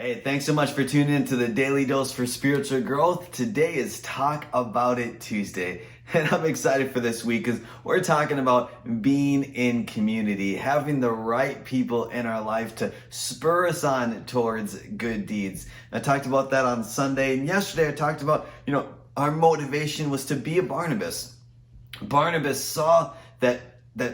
Hey, thanks so much for tuning in to the Daily Dose for Spiritual Growth. Today is Talk About It Tuesday, and I'm excited for this week because we're talking about being in community, having the right people in our life to spur us on towards good deeds. I talked about that on Sunday, and yesterday I talked about, our motivation was to be a Barnabas. Barnabas saw that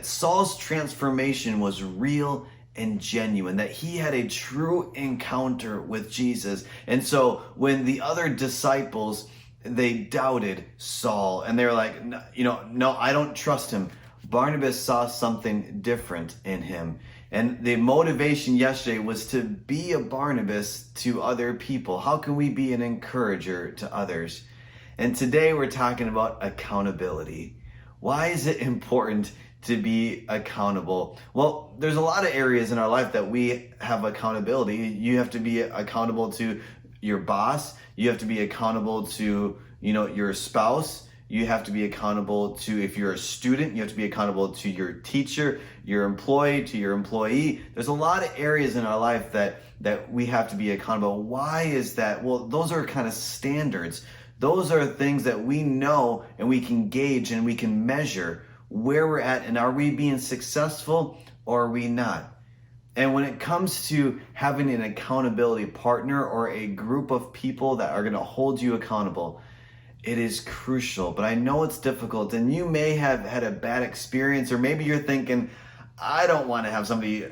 Saul's transformation was real and genuine, that he had a true encounter with Jesus. And so when the other disciples, they doubted Saul and they were like, no, I don't trust him. Barnabas saw something different in him. And the motivation yesterday was to be a Barnabas to other people. How can we be an encourager to others? And today we're talking about accountability. Why is it important to be accountable? Well, there's a lot of areas in our life that we have accountability. You have to be accountable to your boss. You have to be accountable to, your spouse. You have to be accountable to, if you're a student, you have to be accountable to your teacher, your employee, to your employee. There's a lot of areas in our life that we have to be accountable. Why is that? Well, those are kind of standards. Those are things that we know and we can gauge and we can measure where we're at, and are we being successful or are we not? And when it comes to having an accountability partner or a group of people that are going to hold you accountable, it is crucial. But I know it's difficult, and you may have had a bad experience, or maybe you're thinking, I don't want to have somebody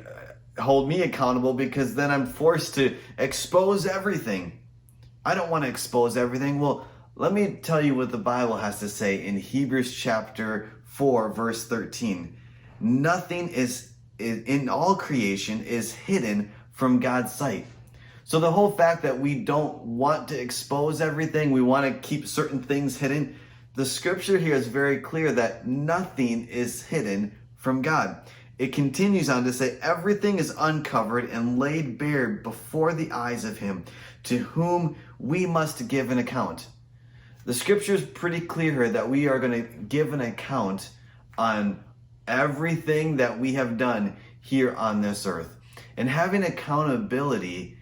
hold me accountable because then I'm forced to expose everything. I don't want to expose everything. Well, let me tell you what the Bible has to say in Hebrews chapter 4, verse 13. Nothing is in all creation is hidden from God's sight. So the whole fact that we don't want to expose everything, we want to keep certain things hidden, the scripture here is very clear that nothing is hidden from God. It continues on to say, everything is uncovered and laid bare before the eyes of him to whom we must give an account. The scripture is pretty clear here that we are going to give an account on everything that we have done here on this earth. And having accountability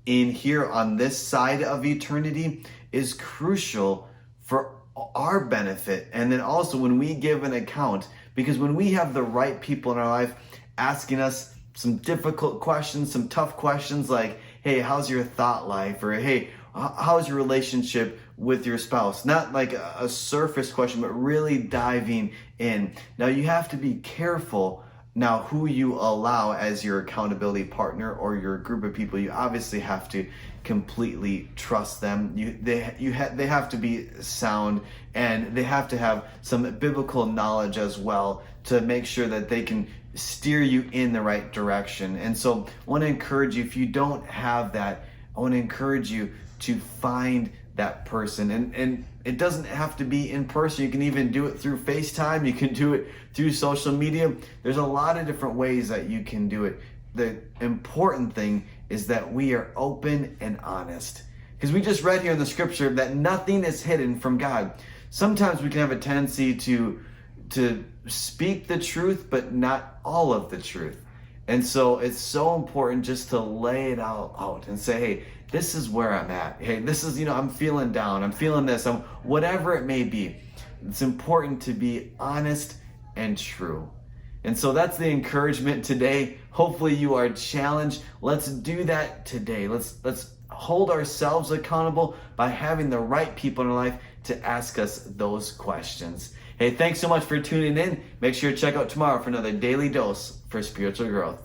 in here on this side of eternity is crucial for our benefit. And then also when we give an account, because when we have the right people in our life asking us some difficult questions, some tough questions like, hey, how's your thought life? Or hey, how's your relationship with your spouse? Not like a surface question, but really diving in. Now you have to be careful now who you allow as your accountability partner or your group of people. You obviously have to completely trust them. They have to be sound, and they have to have some biblical knowledge as well to make sure that they can steer you in the right direction. And so I want to encourage you, if you don't have that, I want to encourage you to find that person. And it doesn't have to be in person. You can even do it through FaceTime. You can do it through social media. There's a lot of different ways that you can do it. The important thing is that we are open and honest. Because we just read here in the scripture that nothing is hidden from God. Sometimes we can have a tendency to speak the truth, but not all of the truth. And so it's so important just to lay it out and say, hey, this is where I'm at. Hey, this is, I'm feeling down. I'm feeling this. Whatever it may be. It's important to be honest and true. And so that's the encouragement today. Hopefully you are challenged. Let's do that today. Let's hold ourselves accountable by having the right people in our life to ask us those questions. Hey, thanks so much for tuning in. Make sure to check out tomorrow for another Daily Dose for Spiritual Growth.